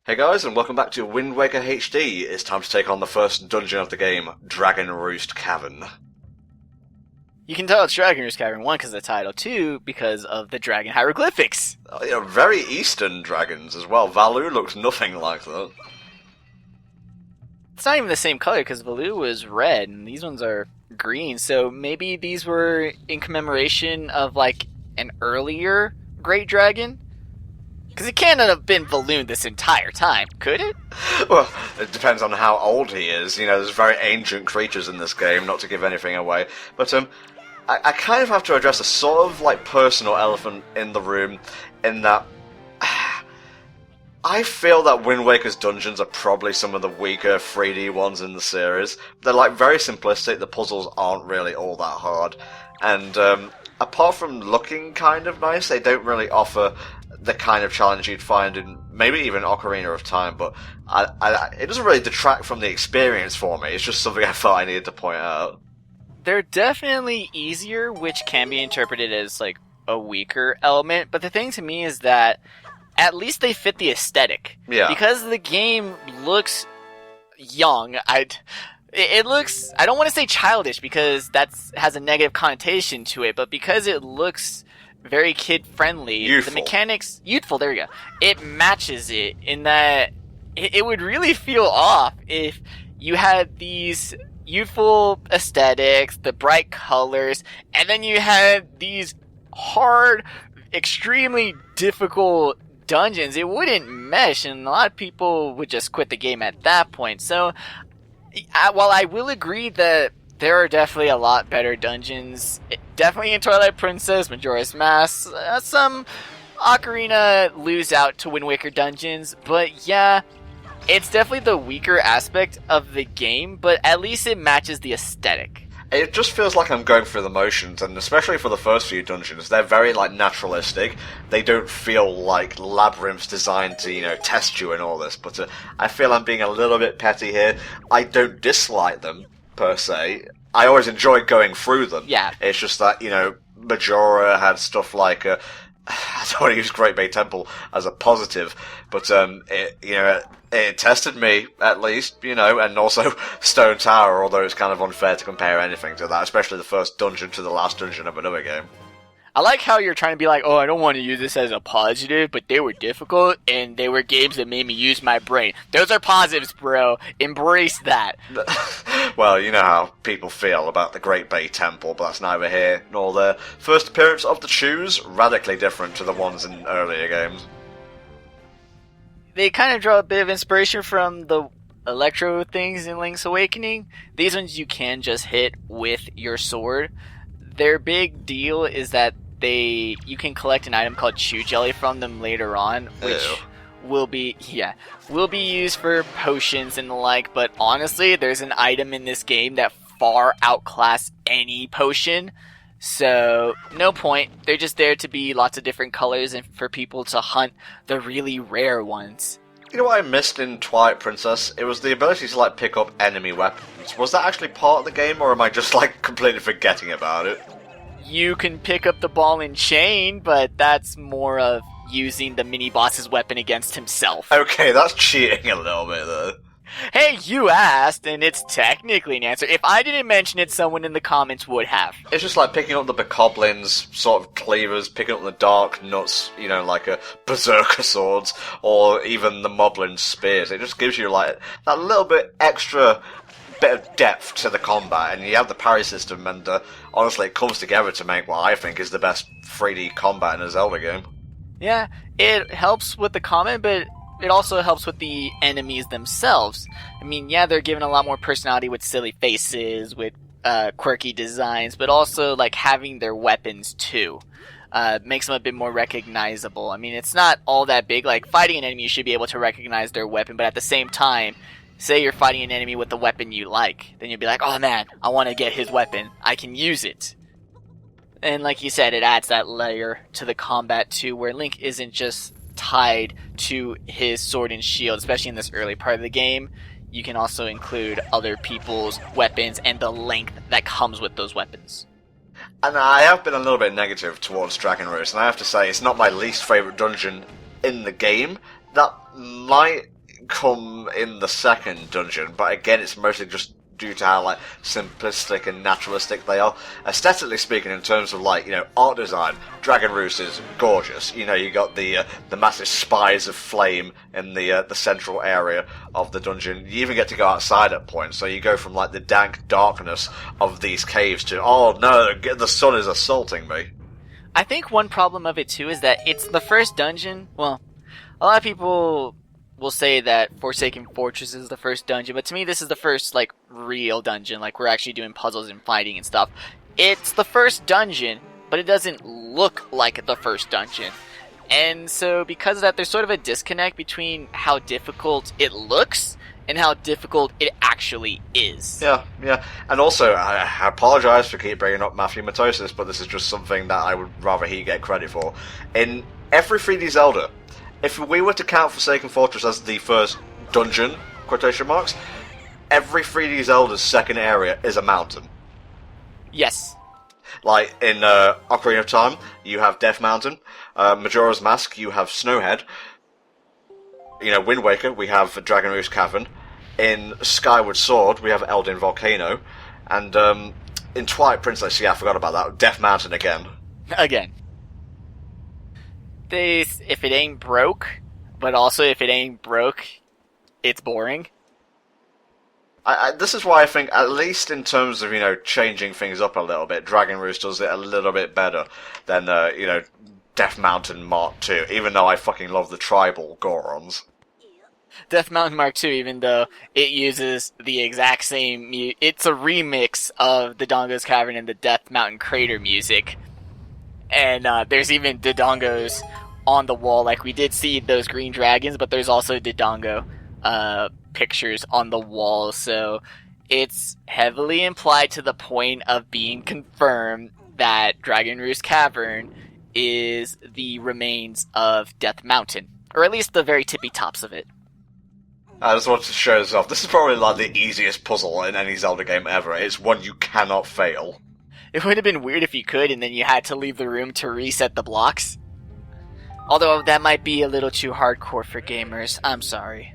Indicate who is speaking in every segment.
Speaker 1: Hey guys, and welcome back to Wind Waker HD. It's time to take on the first dungeon of the game, Dragon Roost Cavern.
Speaker 2: You can tell it's Dragon Roost Cavern, 1 because of the title, 2 because of the dragon hieroglyphics.
Speaker 1: Very Eastern dragons as well. Valu looks nothing like that.
Speaker 2: It's not even the same color because Valu was red and these ones are green, so maybe these were in commemoration of like an earlier great dragon? Because it can't have been Valoon this entire time, could it?
Speaker 1: Well, it depends on how old he is. There's very ancient creatures in this game, not to give anything away. But I kind of have to address a sort of like personal elephant in the room, in that I feel that Wind Waker's dungeons are probably some of the weaker 3D ones in the series. They're like very simplistic, the puzzles aren't really all that hard, and apart from looking kind of nice, they don't really offer the kind of challenge you'd find in maybe even Ocarina of Time, but it doesn't really detract from the experience for me. It's just something I thought I needed to point out.
Speaker 2: They're definitely easier, which can be interpreted as like a weaker element, but the thing to me is that at least they fit the aesthetic.
Speaker 1: Yeah.
Speaker 2: Because the game looks young, it looks, I don't want to say childish because that has a negative connotation to it, but because it looks very kid-friendly,
Speaker 1: youthful.
Speaker 2: The mechanics, youthful, there you go, it matches it in that it would really feel off if you had these youthful aesthetics, the bright colors, and then you had these hard, extremely difficult dungeons. It wouldn't mesh, and a lot of people would just quit the game at that point. So, while I will agree that there are definitely a lot better dungeons, definitely in Twilight Princess, Majora's Mask, some Ocarina lose out to Wind Waker dungeons, but yeah, it's definitely the weaker aspect of the game, but at least it matches the aesthetic.
Speaker 1: It just feels like I'm going through the motions, and especially for the first few dungeons, they're very, like, naturalistic. They don't feel like labyrinths designed to, test you and all this, but I feel I'm being a little bit petty here. I don't dislike them, per se. I always enjoy going through them.
Speaker 2: Yeah.
Speaker 1: It's just that, Majora had stuff like, I don't want to use Great Bay Temple as a positive, but, it tested me, at least, and also Stone Tower, although it's kind of unfair to compare anything to that, especially the first dungeon to the last dungeon of another game.
Speaker 2: I like how you're trying to be like, oh, I don't want to use this as a positive, but they were difficult, and they were games that made me use my brain. Those are positives, bro. Embrace that.
Speaker 1: Well, you know how people feel about the Great Bay Temple, but that's neither here nor there. First appearance of the Chews, radically different to the ones in earlier games.
Speaker 2: They kind of draw a bit of inspiration from the electro things in Link's Awakening. These ones you can just hit with your sword. Their big deal is that you can collect an item called Chew Jelly from them later on, which will be used for potions and the like, but honestly, there's an item in this game that far outclass any potion. So, no point. They're just there to be lots of different colors and for people to hunt the really rare ones.
Speaker 1: You know what I missed in Twilight Princess? It was the ability to, pick up enemy weapons. Was that actually part of the game, or am I just, completely forgetting about it?
Speaker 2: You can pick up the ball and chain, but that's more of using the mini-boss's weapon against himself.
Speaker 1: Okay, that's cheating a little bit, though.
Speaker 2: Hey, you asked, and it's technically an answer. If I didn't mention it, someone in the comments would have.
Speaker 1: It's just like picking up the Bokoblins sort of cleavers, picking up the Dark Nuts, like a Berserker swords, or even the Moblin spears. It just gives you, that little bit extra bit of depth to the combat, and you have the parry system, and honestly, it comes together to make what I think is the best 3D combat in a Zelda game.
Speaker 2: Yeah, it helps with the combat, but it also helps with the enemies themselves. I mean, yeah, they're given a lot more personality with silly faces, with quirky designs, but also, having their weapons, too. Makes them a bit more recognizable. I mean, it's not all that big. Fighting an enemy, you should be able to recognize their weapon, but at the same time, say you're fighting an enemy with the weapon you like, then you'll be like, oh man, I want to get his weapon. I can use it. And like you said, it adds that layer to the combat, too, where Link isn't just tied to his sword and shield, especially in this early part of the game. You can also include other people's weapons and the length that comes with those weapons.
Speaker 1: And I have been a little bit negative towards Dragon Roost, and I have to say, it's not my least favourite dungeon in the game. That might come in the second dungeon, but again, it's mostly just due to how, like, simplistic and naturalistic they are. Aesthetically speaking, in terms of, like, you know, art design, Dragon Roost is gorgeous. You know, you got the massive spires of flame in the central area of the dungeon. You even get to go outside at points, so you go from, like, the dank darkness of these caves to, oh no, the sun is assaulting me.
Speaker 2: I think one problem of it too is that it's the first dungeon. Well, a lot of people will say that Forsaken Fortress is the first dungeon, but to me this is the first, like, real dungeon. Like, we're actually doing puzzles and fighting and stuff. It's the first dungeon, but it doesn't look like the first dungeon. And so because of that, there's sort of a disconnect between how difficult it looks and how difficult it actually is.
Speaker 1: Yeah. And also, I apologise for keep bringing up Matthew Matosis, but this is just something that I would rather he get credit for. In every 3D Zelda, if we were to count Forsaken Fortress as the first dungeon, quotation marks, every 3D Zelda's second area is a mountain.
Speaker 2: Yes.
Speaker 1: Like, in Ocarina of Time, you have Death Mountain. Majora's Mask, you have Snowhead. You know, Wind Waker, we have Dragon Roost Cavern. In Skyward Sword, we have Elden Volcano. And in Twilight Princess, yeah, I forgot about that, Death Mountain again.
Speaker 2: Again. If it ain't broke, but also if it ain't broke, it's boring.
Speaker 1: This is why I think, at least in terms of, you know, changing things up a little bit, Dragon Roost does it a little bit better than, you know, Death Mountain Mark II, even though I fucking love the tribal Gorons.
Speaker 2: Death Mountain Mark II, even though it uses the exact same it's a remix of the Dodongo's Cavern and the Death Mountain Crater music. And there's even Dodongos on the wall. Like, we did see those green dragons, but there's also Dodongo pictures on the wall. So it's heavily implied to the point of being confirmed that Dragon Roost Cavern is the remains of Death Mountain. Or at least the very tippy tops of it.
Speaker 1: I just wanted to show this off. This is probably, like, the easiest puzzle in any Zelda game ever. It's one you cannot fail.
Speaker 2: It would have been weird if you could, and then you had to leave the room to reset the blocks. Although, that might be a little too hardcore for gamers. I'm sorry.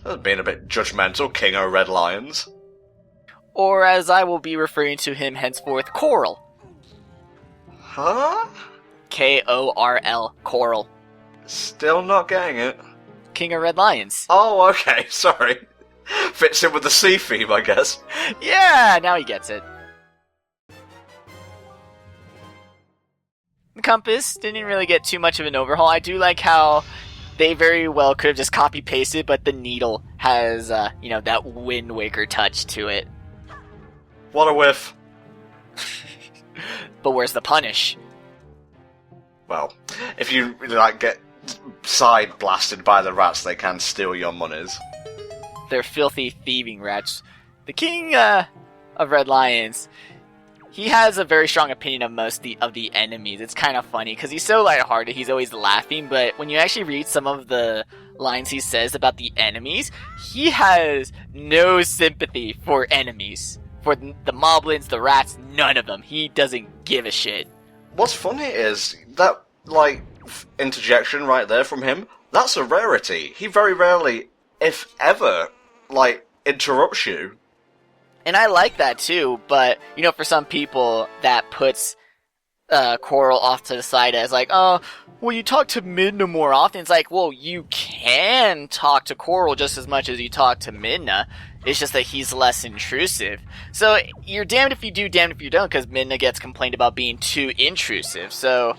Speaker 1: That's being a bit judgmental, King of Red Lions.
Speaker 2: Or, as I will be referring to him henceforth, Coral.
Speaker 1: Huh?
Speaker 2: Korl. Coral.
Speaker 1: Still not getting it.
Speaker 2: King of Red Lions.
Speaker 1: Oh, okay, sorry. Fits in with the sea theme, I guess.
Speaker 2: Yeah, now he gets it. The compass didn't really get too much of an overhaul. I do like how they very well could have just copy-pasted, but the needle has, you know, that Wind Waker touch to it.
Speaker 1: What a whiff.
Speaker 2: But where's the punish?
Speaker 1: Well, if you, like, get side blasted by the rats, they can steal your monies.
Speaker 2: They're filthy thieving rats. The King of Red Lions, he has a very strong opinion of most of the enemies. It's kind of funny because he's so lighthearted. He's always laughing, but when you actually read some of the lines he says about the enemies, he has no sympathy for enemies. For the moblins, the rats, none of them. He doesn't give a shit.
Speaker 1: What's funny is that, like, interjection right there from him, that's a rarity. He very rarely, if ever, like, interrupts you.
Speaker 2: And I like that too, but, you know, for some people, that puts Coral off to the side as like, oh, well, you talk to Midna more often. It's like, well, you can talk to Coral just as much as you talk to Midna. It's just that he's less intrusive. So you're damned if you do, damned if you don't, because Midna gets complained about being too intrusive. So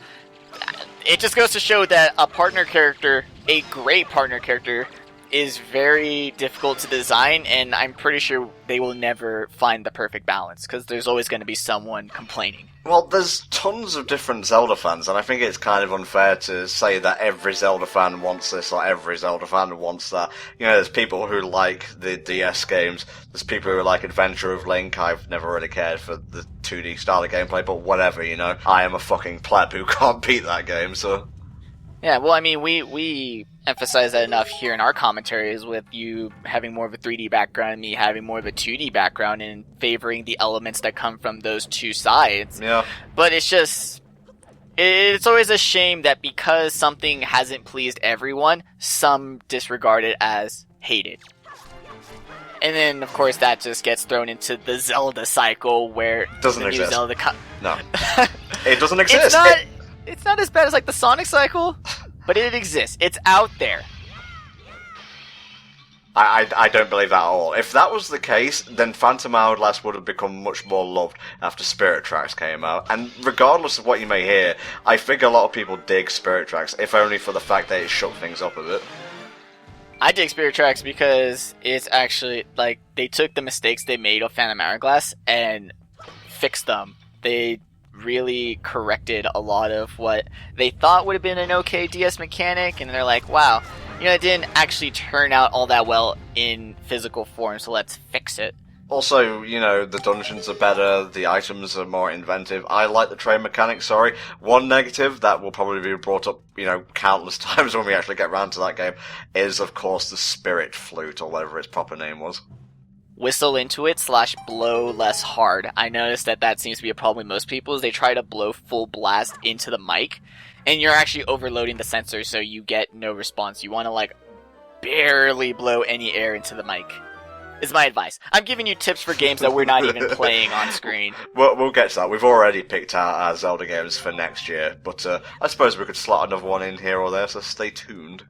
Speaker 2: it just goes to show that a partner character, a great partner character, is very difficult to design, and I'm pretty sure they will never find the perfect balance, because there's always going to be someone complaining.
Speaker 1: Well, there's tons of different Zelda fans, and I think it's kind of unfair to say that every Zelda fan wants this, or every Zelda fan wants that. You know, there's people who like the DS games, there's people who like Adventure of Link. I've never really cared for the 2D style of gameplay, but whatever, you know. I am a fucking pleb who can't beat that game, so...
Speaker 2: Yeah, well, I mean, we emphasize that enough here in our commentaries, with you having more of a 3D background and me having more of a 2D background, and favoring the elements that come from those two sides.
Speaker 1: Yeah.
Speaker 2: But it's It's always a shame that because something hasn't pleased everyone, some disregard it as hated. And then, of course, that just gets thrown into the Zelda cycle where
Speaker 1: doesn't
Speaker 2: the new
Speaker 1: exist.
Speaker 2: Zelda
Speaker 1: No, it doesn't exist.
Speaker 2: It's not as bad as like the Sonic cycle, but it exists. It's out there.
Speaker 1: I don't believe that at all. If that was the case, then Phantom Hourglass would have become much more loved after Spirit Tracks came out. And regardless of what you may hear, I think a lot of people dig Spirit Tracks, if only for the fact that it shook things up a bit.
Speaker 2: I dig Spirit Tracks because it's actually, like, they took the mistakes they made of Phantom Hourglass and fixed them. They really corrected a lot of what they thought would have been an okay DS mechanic, and they're like, wow, you know, it didn't actually turn out all that well in physical form, so let's fix it.
Speaker 1: Also, you know, the dungeons are better, the items are more inventive. I like the train mechanic, sorry. One negative that will probably be brought up, you know, countless times when we actually get around to that game is, of course, the Spirit Flute, or whatever its proper name was.
Speaker 2: Whistle into it / blow less hard. I noticed that seems to be a problem with most people, is they try to blow full blast into the mic, and you're actually overloading the sensor, so you get no response. You want to, like, barely blow any air into the mic. Is my advice. I'm giving you tips for games that we're not even playing on screen.
Speaker 1: We'll get to that. We've already picked out our Zelda games for next year, but I suppose we could slot another one in here or there, so stay tuned.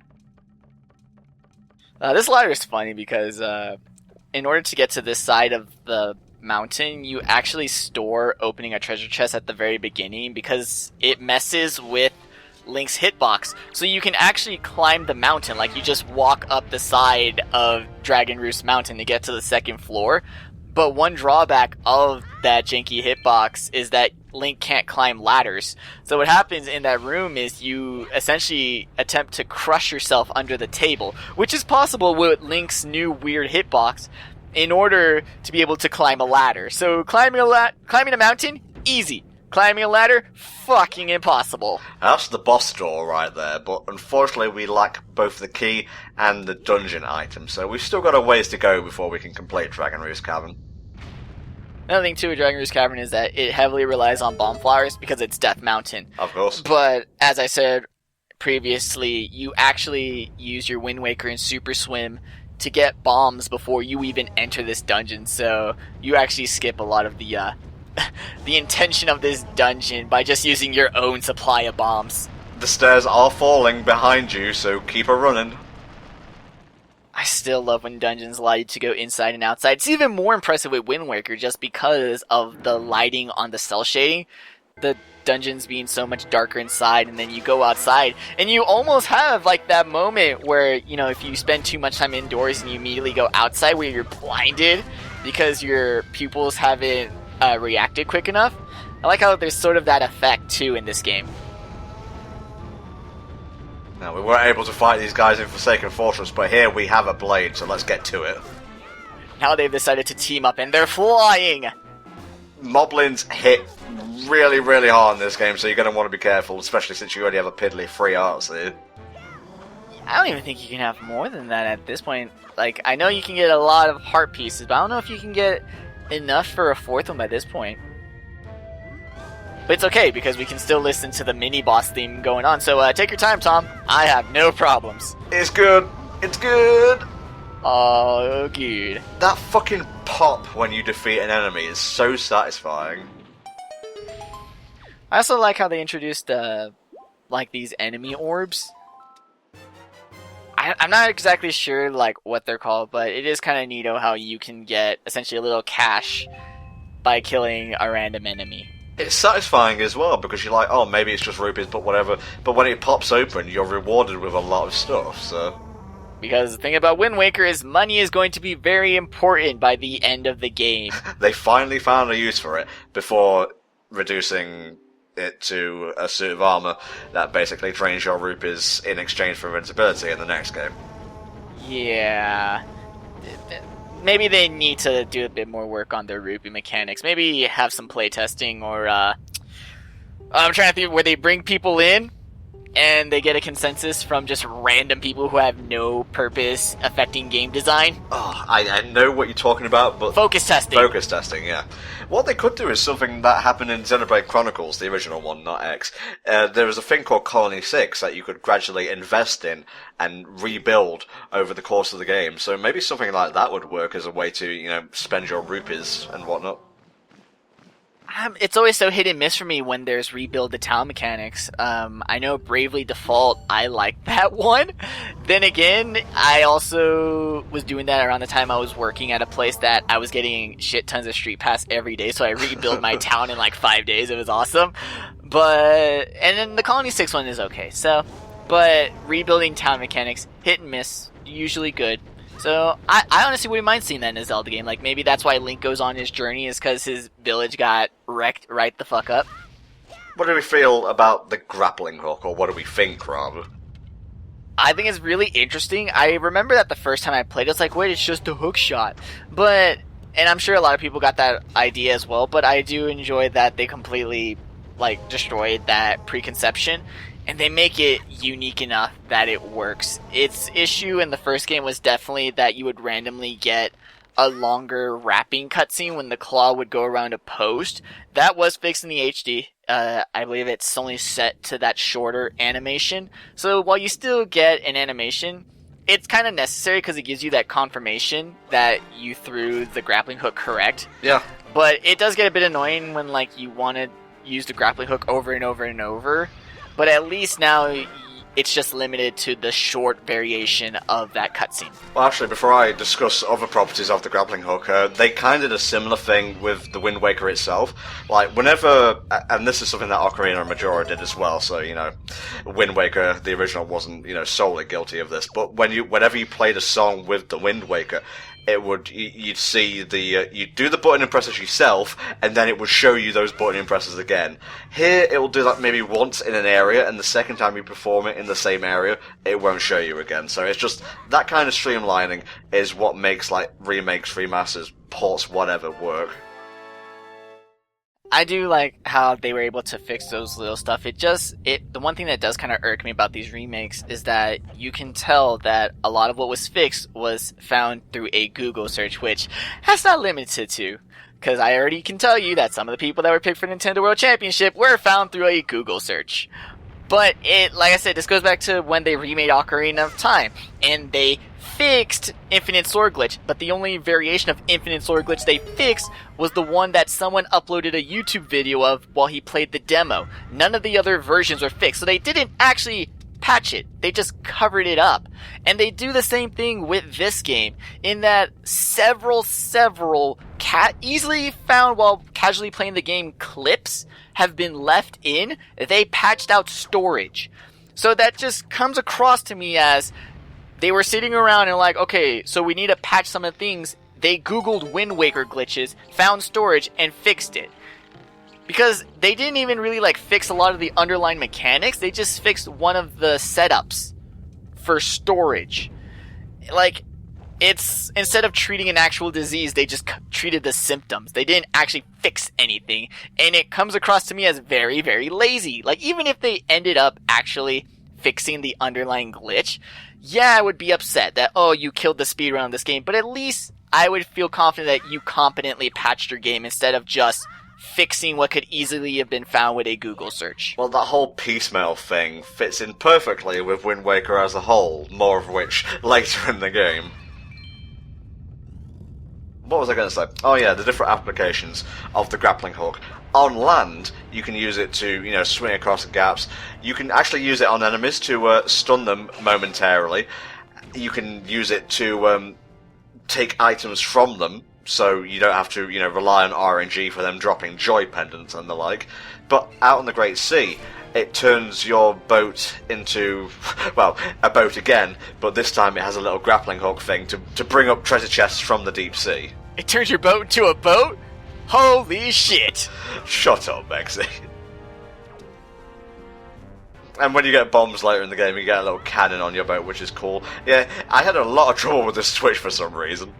Speaker 2: This ladder is funny because in order to get to this side of the mountain, you actually store opening a treasure chest at the very beginning because it messes with Link's hitbox. So you can actually climb the mountain, like you just walk up the side of Dragon Roost Mountain to get to the second floor. But one drawback of that janky hitbox is that Link can't climb ladders. So what happens in that room is you essentially attempt to crush yourself under the table, which is possible with Link's new weird hitbox, in order to be able to climb a ladder. So climbing a mountain, easy. Climbing a ladder, fucking impossible.
Speaker 1: That's the boss door right there, but unfortunately we lack both the key and the dungeon item, so we've still got a ways to go before we can complete Dragon Roost Cavern.
Speaker 2: Another thing too with Dragon Roost Cavern is that it heavily relies on bomb flowers because it's Death Mountain.
Speaker 1: Of course.
Speaker 2: But, as I said previously, you actually use your Wind Waker and Super Swim to get bombs before you even enter this dungeon, so you actually skip a lot of the intention of this dungeon by just using your own supply of bombs.
Speaker 1: The stairs are falling behind you, so keep a running.
Speaker 2: I still love when dungeons allow you to go inside and outside. It's even more impressive with Wind Waker just because of the lighting on the cell shading. The dungeons being so much darker inside, and then you go outside, and you almost have like that moment where, you know, if you spend too much time indoors and you immediately go outside where you're blinded because your pupils haven't reacted quick enough. I like how there's sort of that effect too in this game.
Speaker 1: Now, we weren't able to fight these guys in Forsaken Fortress, but here we have a blade, so let's get to it.
Speaker 2: Now they've decided to team up and they're flying!
Speaker 1: Moblins hit really, really hard in this game, so you're going to want to be careful, especially since you already have a piddly free arts here.
Speaker 2: I don't even think you can have more than that at this point. Like, I know you can get a lot of heart pieces, but I don't know if you can get enough for a fourth one by this point. But it's okay, because we can still listen to the mini-boss theme going on. So take your time, Tom. I have no problems.
Speaker 1: It's good. It's good.
Speaker 2: Oh, good.
Speaker 1: That fucking pop when you defeat an enemy is so satisfying.
Speaker 2: I also like how they introduced, like, these enemy orbs. I'm not exactly sure, like, what they're called, but it is kind of neato how you can get, essentially, a little cash by killing a random enemy.
Speaker 1: It's satisfying as well, because you're like, oh, maybe it's just rupees, but whatever. But when it pops open, you're rewarded with a lot of stuff, so...
Speaker 2: Because the thing about Wind Waker is money is going to be very important by the end of the game.
Speaker 1: They finally found a use for it, before reducing it to a suit of armor that basically drains your rupees in exchange for invincibility in the next game.
Speaker 2: Yeah. Maybe they need to do a bit more work on their rupee mechanics. Maybe have some playtesting, or I'm trying to think where they bring people in and they get a consensus from just random people who have no purpose affecting game design.
Speaker 1: Oh, I know what you're talking about, but...
Speaker 2: Focus testing.
Speaker 1: Focus testing, yeah. What they could do is something that happened in Xenoblade Chronicles, the original one, not X. There was a thing called Colony 6 that you could gradually invest in and rebuild over the course of the game. So maybe something like that would work as a way to, spend your rupees and whatnot.
Speaker 2: It's always so hit and miss for me when there's rebuild the town mechanics. I know Bravely Default, I like that one. Then again, I also was doing that around the time I was working at a place that I was getting shit tons of street pass every day, so I rebuilt my town in like 5 days. It was awesome. And then the Colony 6 one is okay. But rebuilding town mechanics, hit and miss, usually good. So, I honestly wouldn't mind seeing that in a Zelda game. Like, maybe that's why Link goes on his journey, is because his village got wrecked right the fuck up.
Speaker 1: What do we feel about the grappling hook, or what do we think, rather?
Speaker 2: I think it's really interesting. I remember that the first time I played, it was like, wait, it's just a hook shot. And I'm sure a lot of people got that idea as well, but I do enjoy that they completely, destroyed that preconception. And they make it unique enough that it works. Its issue in the first game was definitely that you would randomly get a longer wrapping cutscene when the claw would go around a post. That was fixed in the HD. I believe it's only set to that shorter animation. So while you still get an animation, it's kind of necessary because it gives you that confirmation that you threw the grappling hook correct.
Speaker 1: Yeah.
Speaker 2: But it does get a bit annoying when you want to use the grappling hook over and over and over. But at least now it's just limited to the short variation of that cutscene.
Speaker 1: Well, actually, before I discuss other properties of the grappling hook, they kind of did a similar thing with the Wind Waker itself. Whenever, and this is something that Ocarina and Majora did as well, so, Wind Waker, the original, wasn't, solely guilty of this, but whenever you played a song with the Wind Waker, you'd see you'd do the button impresses yourself, and then it would show you those button impresses again. Here, it will do that maybe once in an area, and the second time you perform it in the same area, it won't show you again. So it's just, that kind of streamlining is what makes, remakes, remasters, ports, whatever, work.
Speaker 2: I do like how they were able to fix those little stuff. The one thing that does kind of irk me about these remakes is that you can tell that a lot of what was fixed was found through a Google search, which that's not limited to. Because I already can tell you that some of the people that were picked for Nintendo World Championship were found through a Google search. But like I said, this goes back to when they remade Ocarina of Time, and they fixed Infinite Sword Glitch, but the only variation of Infinite Sword Glitch they fixed was the one that someone uploaded a YouTube video of while he played the demo. None of the other versions were fixed, so they didn't actually patch it. They just covered it up. And they do the same thing with this game, in that several easily found while casually playing the game clips have been left in. They patched out storage. So that just comes across to me as they were sitting around and okay, so we need to patch some of the things. They Googled Wind Waker glitches, found storage, and fixed it. Because they didn't even really fix a lot of the underlying mechanics, they just fixed one of the setups for storage. It's, instead of treating an actual disease, they just treated the symptoms. They didn't actually fix anything, and it comes across to me as very, very lazy. Even if they ended up actually fixing the underlying glitch, yeah, I would be upset that, you killed the speedrun of this game, but at least I would feel confident that you competently patched your game instead of just fixing what could easily have been found with a Google search.
Speaker 1: Well, that whole piecemeal thing fits in perfectly with Wind Waker as a whole, more of which later in the game. What was I going to say? Oh yeah, the different applications of the grappling hook. On land, you can use it to, swing across the gaps. You can actually use it on enemies to stun them momentarily. You can use it to take items from them, so you don't have to, rely on RNG for them dropping joy pendants and the like. But out in the Great Sea, it turns your boat into, well, a boat again, but this time it has a little grappling hook thing to bring up treasure chests from the deep sea.
Speaker 2: It turns your boat into a boat? Holy shit!
Speaker 1: Shut up, Mexi. And when you get bombs later in the game, you get a little cannon on your boat, which is cool. Yeah, I had a lot of trouble with this Switch for some reason.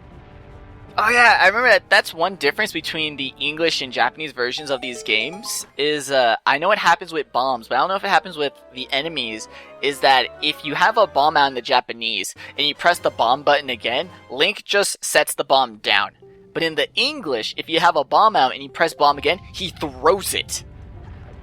Speaker 2: Oh yeah, I remember that. That's one difference between the English and Japanese versions of these games. Is I know it happens with bombs, but I don't know if it happens with the enemies. Is that if you have a bomb out in the Japanese and you press the bomb button again, Link just sets the bomb down. But in the English, if you have a bomb out and you press bomb again, he throws it,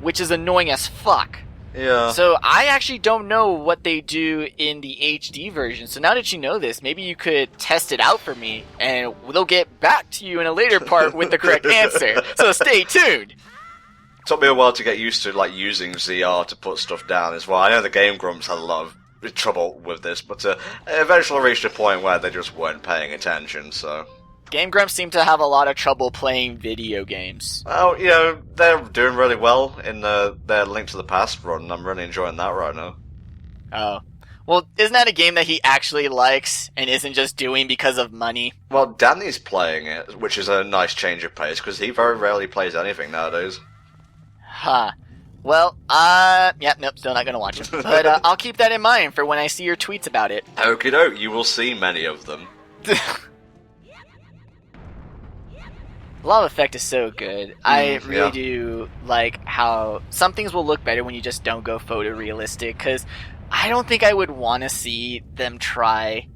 Speaker 2: which is annoying as fuck.
Speaker 1: Yeah.
Speaker 2: So I actually don't know what they do in the HD version. So now that you know this, maybe you could test it out for me, and they'll get back to you in a later part with the correct answer. So stay tuned.
Speaker 1: Took me a while to get used to like using ZR to put stuff down as well. I know the Game Grumps had a lot of trouble with this, but eventually reached a point where they just weren't paying attention. So.
Speaker 2: Game Grumps seem to have a lot of trouble playing video games.
Speaker 1: Well, you know, they're doing really well in their Link to the Past run. I'm really enjoying that right now.
Speaker 2: Oh. Well, isn't that a game that he actually likes and isn't just doing because of money?
Speaker 1: Well, Danny's playing it, which is a nice change of pace, because he very rarely plays anything nowadays.
Speaker 2: Huh. Well, yeah, nope, still not gonna watch it. But I'll keep that in mind for when I see your tweets about it.
Speaker 1: Okie doke, you will see many of them.
Speaker 2: Lava Effect is so good. I really do like how some things will look better when you just don't go photorealistic, because I don't think I would want to see them try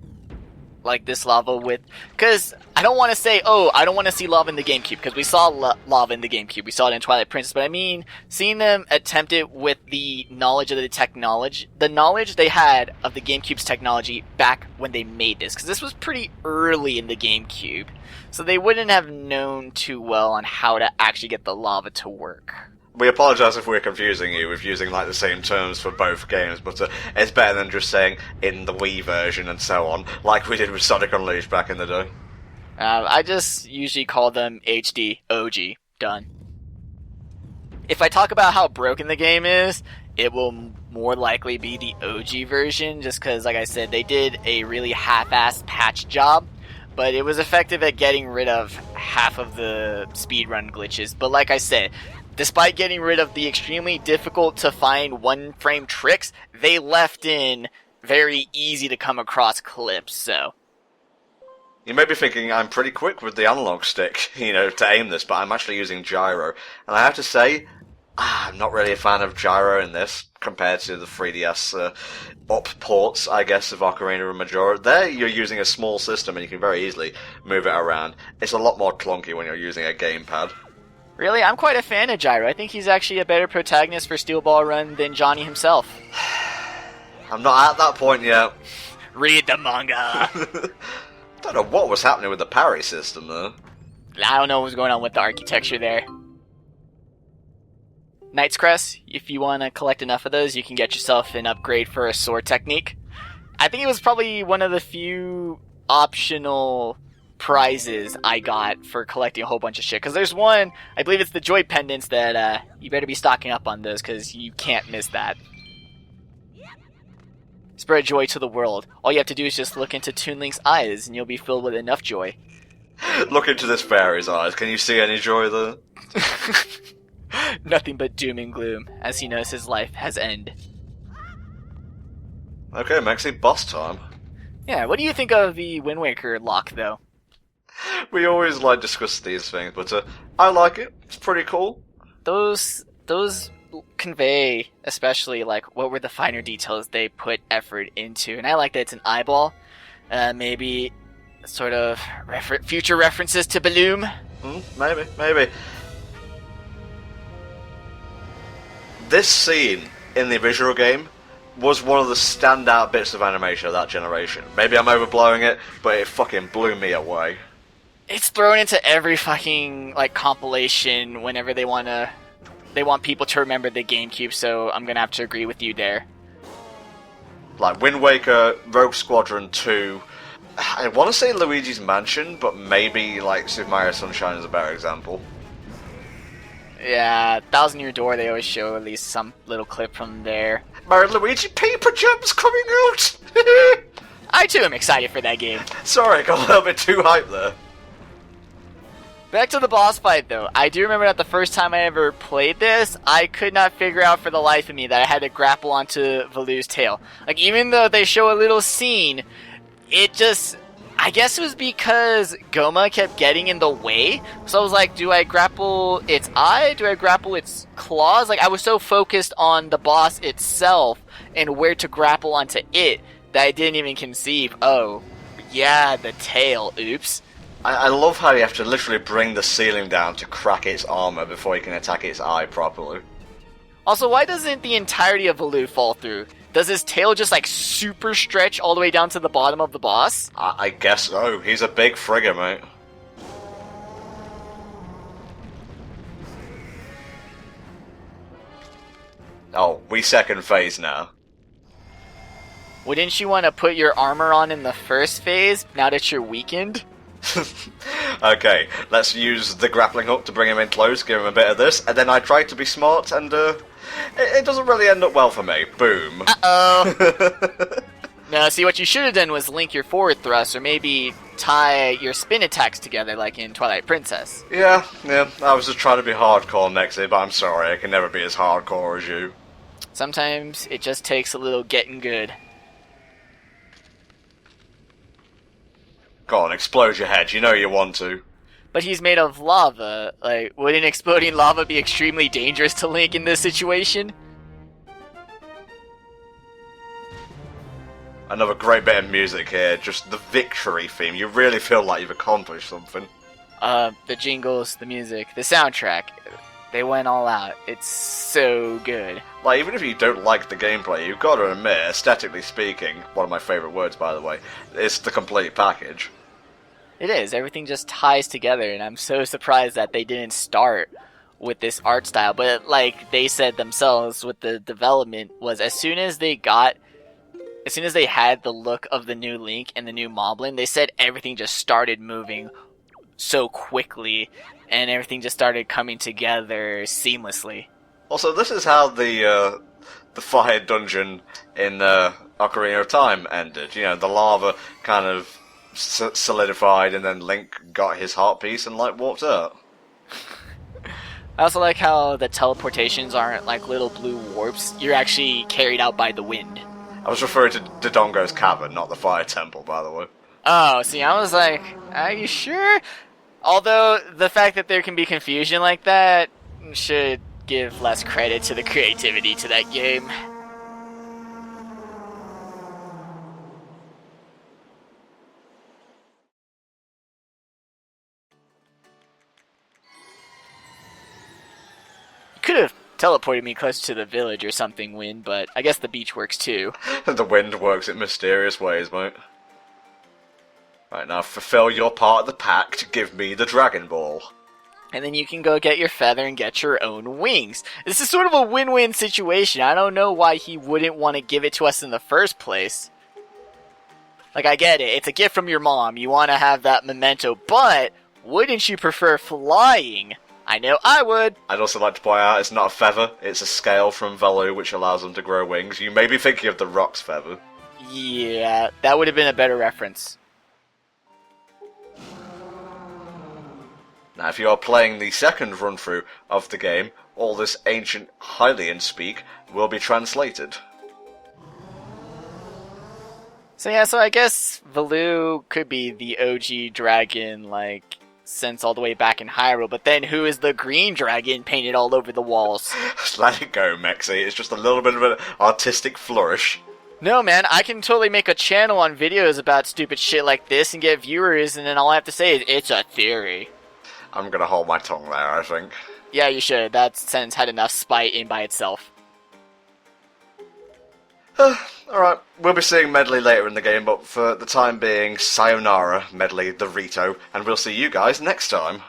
Speaker 2: like this lava with, because I don't want to say, oh, I don't want to see lava in the GameCube, because we saw lava in the GameCube, we saw it in Twilight Princess, but I mean, seeing them attempt it with the knowledge of the knowledge they had of the GameCube's technology back when they made this, because this was pretty early in the GameCube, so they wouldn't have known too well on how to actually get the lava to work.
Speaker 1: We apologise if we're confusing you with using like the same terms for both games, but it's better than just saying in the Wii version and so on, like we did with Sonic Unleashed back in the day.
Speaker 2: I just usually call them HD, OG, done. If I talk about how broken the game is, it will more likely be the OG version, just because, like I said, they did a really half-assed patch job, but it was effective at getting rid of half of the speedrun glitches. But like I said, despite getting rid of the extremely difficult to find one-frame tricks, they left in very easy to come across clips, so.
Speaker 1: You may be thinking I'm pretty quick with the analog stick, you know, to aim this, but I'm actually using gyro. And I have to say, I'm not really a fan of gyro in this, compared to the 3DS up ports, I guess, of Ocarina and Majora. There, you're using a small system and you can very easily move it around. It's a lot more clunky when you're using a gamepad.
Speaker 2: Really? I'm quite a fan of Gyro. I think he's actually a better protagonist for Steel Ball Run than Johnny himself.
Speaker 1: I'm not at that point yet.
Speaker 2: Read the manga!
Speaker 1: Don't know what was happening with the parry system, though.
Speaker 2: I don't know what was going on with the architecture there. Knight's Crest, if you want to collect enough of those, you can get yourself an upgrade for a sword technique. I think it was probably one of the few optional prizes I got for collecting a whole bunch of shit. Because there's one, I believe it's the Joy Pendants, that you better be stocking up on those, because you can't miss that. Spread joy to the world. All you have to do is just look into Toon Link's eyes, and you'll be filled with enough joy.
Speaker 1: Look into this fairy's eyes. Can you see any joy there?
Speaker 2: Nothing but doom and gloom, as he knows his life has ended.
Speaker 1: Okay, Maxie, boss time.
Speaker 2: Yeah, what do you think of the Wind Waker lock, though?
Speaker 1: We always like discuss these things, but I like it. It's pretty cool.
Speaker 2: Those convey, especially, like, what were the finer details they put effort into. And I like that it's an eyeball. Maybe sort of future references to Bloom.
Speaker 1: Maybe. This scene in the visual game was one of the standout bits of animation of that generation. Maybe I'm overblowing it, but it fucking blew me away.
Speaker 2: It's thrown into every fucking, like, compilation whenever they want people to remember the GameCube, so I'm gonna have to agree with you there.
Speaker 1: Like Wind Waker, Rogue Squadron 2, I want to say Luigi's Mansion, but maybe like Super Mario Sunshine is a better example.
Speaker 2: Yeah, Thousand Year Door, they always show at least some little clip from there.
Speaker 1: Mario Luigi Paper Jumps coming out!
Speaker 2: I too am excited for that game.
Speaker 1: Sorry, I got a little bit too hyped there.
Speaker 2: Back to the boss fight, though. I do remember that the first time I ever played this, I could not figure out for the life of me that I had to grapple onto Valu's tail. Like, even though they show a little scene, it just... I guess it was because Goma kept getting in the way. So I was like, do I grapple its eye? Do I grapple its claws? Like, I was so focused on the boss itself and where to grapple onto it that I didn't even conceive, oh, yeah, the tail, oops.
Speaker 1: I love how you have to literally bring the ceiling down to crack its armor before you can attack its eye properly.
Speaker 2: Also, why doesn't the entirety of Valoo fall through? Does his tail just, like, super stretch all the way down to the bottom of the boss?
Speaker 1: I guess so. He's a big frigger, mate. Oh, we second phase now.
Speaker 2: Wouldn't you want to put your armor on in the first phase, now that you're weakened?
Speaker 1: Okay, let's use the grappling hook to bring him in close, give him a bit of this, and then I try to be smart, and it doesn't really end up well for me. Boom.
Speaker 2: Uh-oh. No, see, what you should have done was link your forward thrust, or maybe tie your spin attacks together like in Twilight Princess.
Speaker 1: Yeah, I was just trying to be hardcore, Nexie, but I'm sorry, I can never be as hardcore as you.
Speaker 2: Sometimes it just takes a little getting good.
Speaker 1: Go on, explode your head, you know you want to.
Speaker 2: But he's made of lava. Like, wouldn't exploding lava be extremely dangerous to Link in this situation?
Speaker 1: Another great bit of music here, just the victory theme. You really feel like you've accomplished something.
Speaker 2: The jingles, the music, the soundtrack. They went all out. It's so good.
Speaker 1: Like, even if you don't like the gameplay, you've got to admit, aesthetically speaking, one of my favourite words, by the way, it's the complete package.
Speaker 2: It is. Everything just ties together, and I'm so surprised that they didn't start with this art style. But like they said themselves with the development, was as soon as they had the look of the new Link and the new Moblin, they said everything just started moving so quickly, and everything just started coming together seamlessly.
Speaker 1: Also, this is how the fire dungeon in Ocarina of Time ended. You know, the lava kind of solidified, and then Link got his heart piece and, like, walked out.
Speaker 2: I also like how the teleportations aren't like little blue warps. You're actually carried out by the wind.
Speaker 1: I was referring to Dodongo's Cavern, not the Fire Temple, by the way.
Speaker 2: Oh, see, I was like, are you sure? Although, the fact that there can be confusion like that should give less credit to the creativity to that game. You could have teleported me close to the village or something, Wind, but I guess the beach works too.
Speaker 1: The wind works in mysterious ways, mate. Right, now fulfill your part of the pact, give me the Dragon Ball.
Speaker 2: And then you can go get your feather and get your own wings. This is sort of a win-win situation. I don't know why he wouldn't want to give it to us in the first place. Like, I get it. It's a gift from your mom. You want to have that memento. But wouldn't you prefer flying? I know I would.
Speaker 1: I'd also like to point out it's not a feather. It's a scale from Valoo, which allows them to grow wings. You may be thinking of the Rock's feather.
Speaker 2: Yeah, that would have been a better reference.
Speaker 1: Now, if you are playing the second run-through of the game, all this ancient Hylian speak will be translated.
Speaker 2: So yeah, so I guess Valoo could be the OG dragon, like, since all the way back in Hyrule, but then who is the green dragon painted all over the walls?
Speaker 1: Let it go, Mexi. It's just a little bit of an artistic flourish.
Speaker 2: No, man, I can totally make a channel on videos about stupid shit like this and get viewers, and then all I have to say is, it's a theory.
Speaker 1: I'm gonna hold my tongue there, I think.
Speaker 2: Yeah, you should. That sentence had enough spite in by itself.
Speaker 1: Alright, we'll be seeing Medley later in the game, but for the time being, sayonara, Medley the Rito, and we'll see you guys next time.